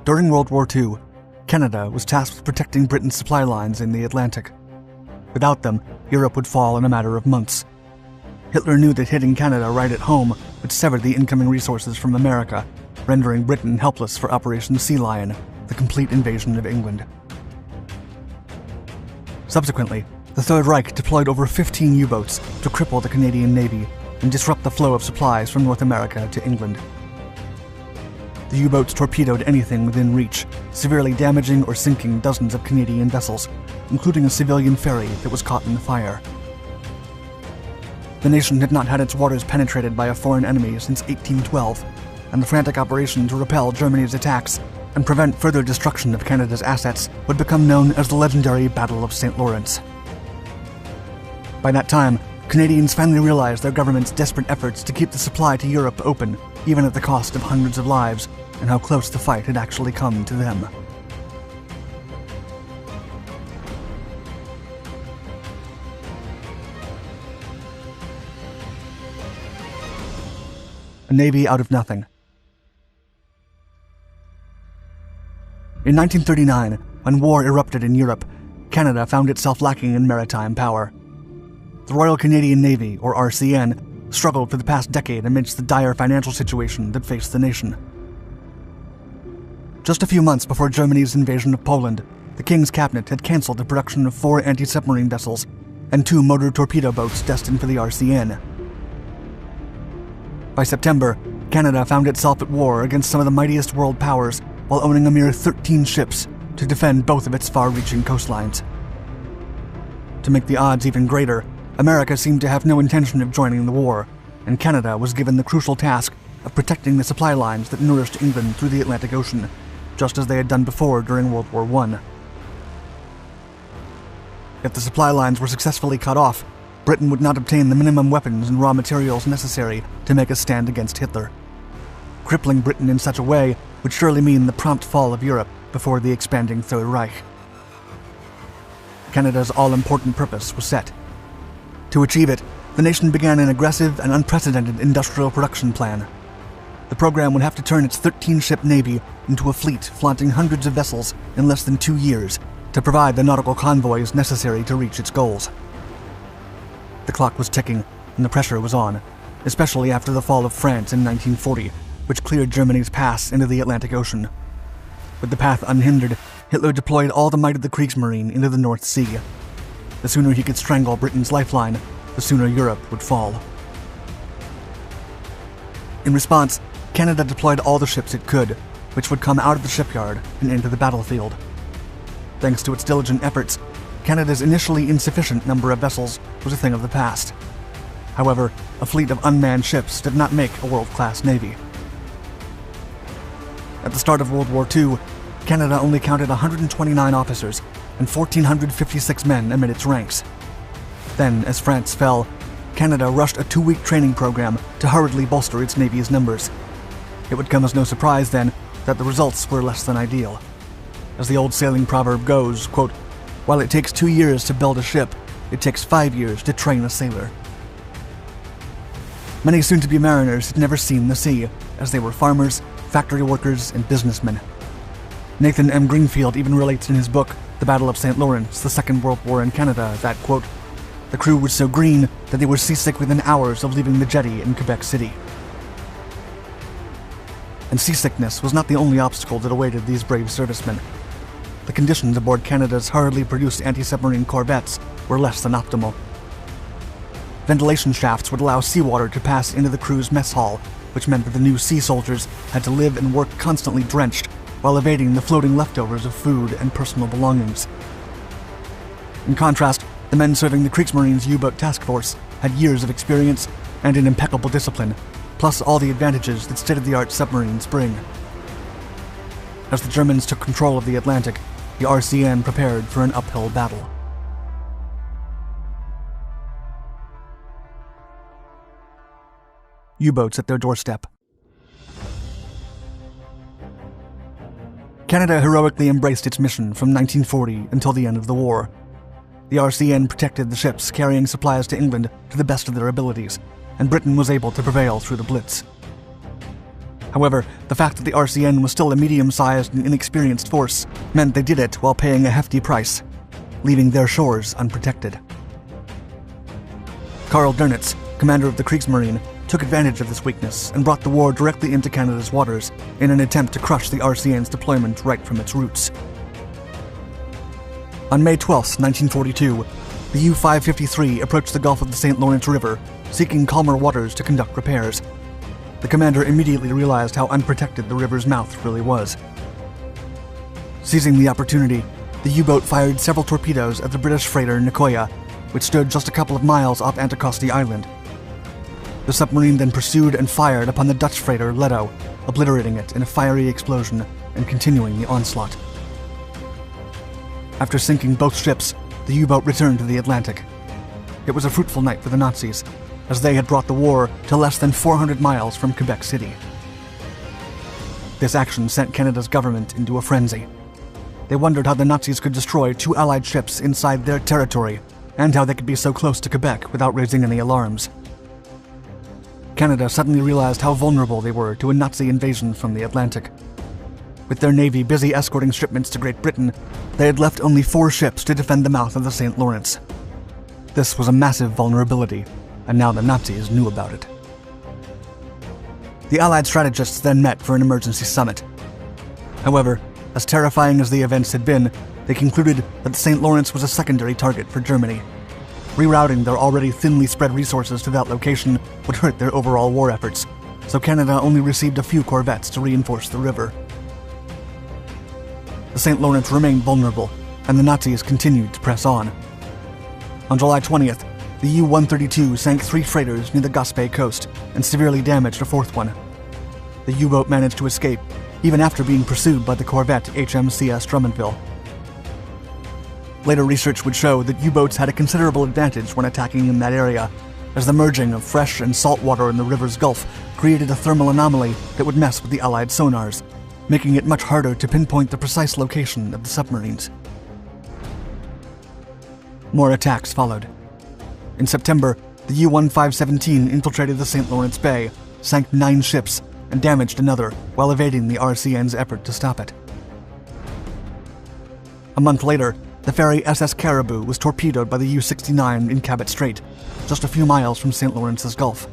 During World War II, Canada was tasked with protecting Britain's supply lines in the Atlantic. Without them, Europe would fall in a matter of months. Hitler knew that hitting Canada right at home would sever the incoming resources from America, rendering Britain helpless for Operation Sea Lion, the complete invasion of England. Subsequently, the Third Reich deployed over 15 U-boats to cripple the Canadian Navy and disrupt the flow of supplies from North America to England. The U-boats torpedoed anything within reach, severely damaging or sinking dozens of Canadian vessels, including a civilian ferry that was caught in the fire. The nation had not had its waters penetrated by a foreign enemy since 1812, and the frantic operation to repel Germany's attacks and prevent further destruction of Canada's assets would become known as the legendary Battle of St. Lawrence. By that time, Canadians finally realized their government's desperate efforts to keep the supply to Europe open, even at the cost of hundreds of lives, and how close the fight had actually come to them. A navy out of nothing. In 1939, when war erupted in Europe, Canada found itself lacking in maritime power. The Royal Canadian Navy, or RCN, struggled for the past decade amidst the dire financial situation that faced the nation. Just a few months before Germany's invasion of Poland, the King's Cabinet had cancelled the production of 4 anti-submarine vessels and 2 motor torpedo boats destined for the RCN. By September, Canada found itself at war against some of the mightiest world powers while owning a mere 13 ships to defend both of its far-reaching coastlines. To make the odds even greater, America seemed to have no intention of joining the war, and Canada was given the crucial task of protecting the supply lines that nourished England through the Atlantic Ocean, just as they had done before during World War I. If the supply lines were successfully cut off, Britain would not obtain the minimum weapons and raw materials necessary to make a stand against Hitler. Crippling Britain in such a way would surely mean the prompt fall of Europe before the expanding Third Reich. Canada's all-important purpose was set. To achieve it, the nation began an aggressive and unprecedented industrial production plan. The program would have to turn its 13-ship navy into a fleet flaunting hundreds of vessels in less than 2 years to provide the nautical convoys necessary to reach its goals. The clock was ticking, and the pressure was on, especially after the fall of France in 1940, which cleared Germany's pass into the Atlantic Ocean. With the path unhindered, Hitler deployed all the might of the Kriegsmarine into the North Sea. The sooner he could strangle Britain's lifeline, the sooner Europe would fall. In response, Canada deployed all the ships it could, which would come out of the shipyard and into the battlefield. Thanks to its diligent efforts, Canada's initially insufficient number of vessels was a thing of the past. However, a fleet of unmanned ships did not make a world-class navy. At the start of World War II, Canada only counted 129 officers and 1,456 men amid its ranks. Then, as France fell, Canada rushed a 2-week training program to hurriedly bolster its navy's numbers. It would come as no surprise, then, that the results were less than ideal. As the old sailing proverb goes, quote, "While it takes 2 years to build a ship, it takes 5 years to train a sailor." Many soon-to-be mariners had never seen the sea, as they were farmers, factory workers, and businessmen. Nathan M. Greenfield even relates in his book, The Battle of St. Lawrence, the Second World War in Canada, that, quote, "The crew was so green that they were seasick within hours of leaving the jetty in Quebec City." And seasickness was not the only obstacle that awaited these brave servicemen. The conditions aboard Canada's hurriedly produced anti-submarine corvettes were less than optimal. Ventilation shafts would allow seawater to pass into the crew's mess hall, which meant that the new sea soldiers had to live and work constantly drenched while evading the floating leftovers of food and personal belongings. In contrast, the men serving the Kriegsmarines' U-boat task force had years of experience and an impeccable discipline, plus all the advantages that state-of-the-art submarines bring. As the Germans took control of the Atlantic, the RCN prepared for an uphill battle. U-boats at their doorstep. Canada heroically embraced its mission from 1940 until the end of the war. The RCN protected the ships carrying supplies to England to the best of their abilities, and Britain was able to prevail through the Blitz. However, the fact that the RCN was still a medium-sized and inexperienced force meant they did it while paying a hefty price, leaving their shores unprotected. Karl Dönitz, commander of the Kriegsmarine, took advantage of this weakness and brought the war directly into Canada's waters in an attempt to crush the RCN's deployment right from its roots. On May 12, 1942, the U-553 approached the Gulf of the St. Lawrence River, seeking calmer waters to conduct repairs. The commander immediately realized how unprotected the river's mouth really was. Seizing the opportunity, the U-boat fired several torpedoes at the British freighter Nicoya, which stood just a couple of miles off Anticosti Island. The submarine then pursued and fired upon the Dutch freighter Ledo, obliterating it in a fiery explosion and continuing the onslaught. After sinking both ships, the U-boat returned to the Atlantic. It was a fruitful night for the Nazis, as they had brought the war to less than 400 miles from Quebec City. This action sent Canada's government into a frenzy. They wondered how the Nazis could destroy 2 Allied ships inside their territory, and how they could be so close to Quebec without raising any alarms. Canada suddenly realized how vulnerable they were to a Nazi invasion from the Atlantic. With their navy busy escorting shipments to Great Britain, they had left only 4 ships to defend the mouth of the St. Lawrence. This was a massive vulnerability, and now the Nazis knew about it. The Allied strategists then met for an emergency summit. However, as terrifying as the events had been, they concluded that the St. Lawrence was a secondary target for Germany. Rerouting their already thinly spread resources to that location would hurt their overall war efforts, so Canada only received a few corvettes to reinforce the river. The St. Lawrence remained vulnerable, and the Nazis continued to press on. On July 20th, the U-132 sank 3 freighters near the Gaspé coast and severely damaged a 4th one. The U-boat managed to escape, even after being pursued by the corvette HMCS Drummondville. Later research would show that U-boats had a considerable advantage when attacking in that area, as the merging of fresh and salt water in the river's Gulf created a thermal anomaly that would mess with the Allied sonars, making it much harder to pinpoint the precise location of the submarines. More attacks followed. In September, the U-1517 infiltrated the St. Lawrence Bay, sank 9 ships, and damaged another while evading the RCN's effort to stop it. A month later, the ferry SS Caribou was torpedoed by the U-69 in Cabot Strait, just a few miles from St. Lawrence's Gulf.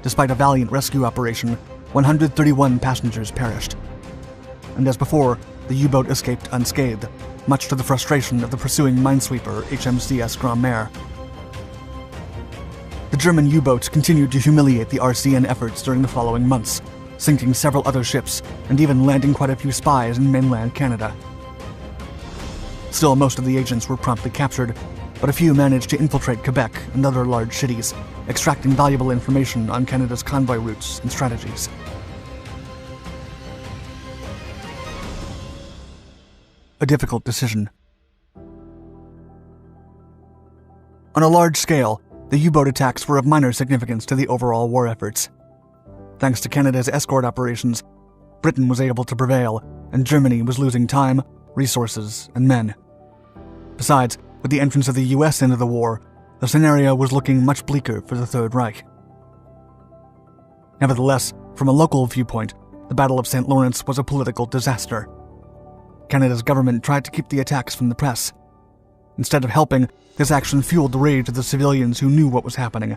Despite a valiant rescue operation, 131 passengers perished. And as before, the U-boat escaped unscathed, much to the frustration of the pursuing minesweeper HMCS Grand Mare. The German U-boats continued to humiliate the RCN efforts during the following months, sinking several other ships and even landing quite a few spies in mainland Canada. Still, most of the agents were promptly captured, but a few managed to infiltrate Quebec and other large cities, extracting valuable information on Canada's convoy routes and strategies. A difficult decision. On a large scale, the U-boat attacks were of minor significance to the overall war efforts. Thanks to Canada's escort operations, Britain was able to prevail, and Germany was losing time, resources, and men. Besides, with the entrance of the US into the war, the scenario was looking much bleaker for the Third Reich. Nevertheless, from a local viewpoint, the Battle of St. Lawrence was a political disaster. Canada's government tried to keep the attacks from the press. Instead of helping, this action fueled the rage of the civilians who knew what was happening,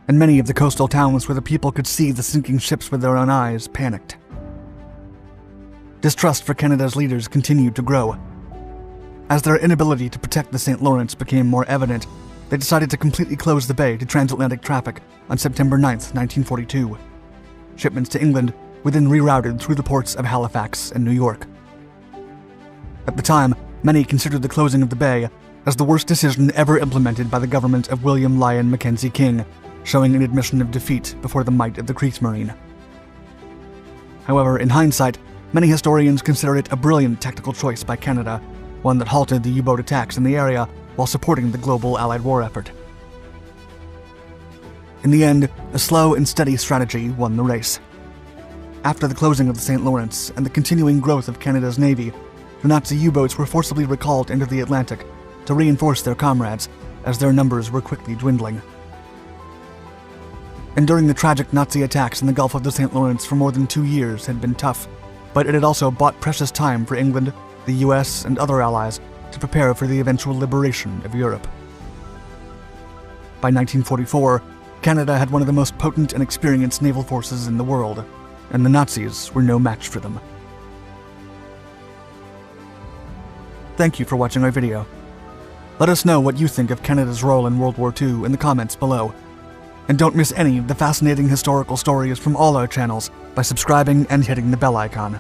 and many of the coastal towns where the people could see the sinking ships with their own eyes panicked. Distrust for Canada's leaders continued to grow. As their inability to protect the St. Lawrence became more evident, they decided to completely close the bay to transatlantic traffic on September 9, 1942. Shipments to England were then rerouted through the ports of Halifax and New York. At the time, many considered the closing of the bay as the worst decision ever implemented by the government of William Lyon Mackenzie King, showing an admission of defeat before the might of the Kriegsmarine. However, in hindsight, many historians consider it a brilliant tactical choice by Canada, one that halted the U-boat attacks in the area while supporting the global Allied war effort. In the end, a slow and steady strategy won the race. After the closing of the St. Lawrence and the continuing growth of Canada's navy, the Nazi U-boats were forcibly recalled into the Atlantic to reinforce their comrades, as their numbers were quickly dwindling. Enduring the tragic Nazi attacks in the Gulf of the St. Lawrence for more than 2 years had been tough, but it had also bought precious time for England, the US, and other allies to prepare for the eventual liberation of Europe. By 1944, Canada had one of the most potent and experienced naval forces in the world, and the Nazis were no match for them. Thank you for watching our video. Let us know what you think of Canada's role in World War II in the comments below. And don't miss any of the fascinating historical stories from all our channels by subscribing and hitting the bell icon.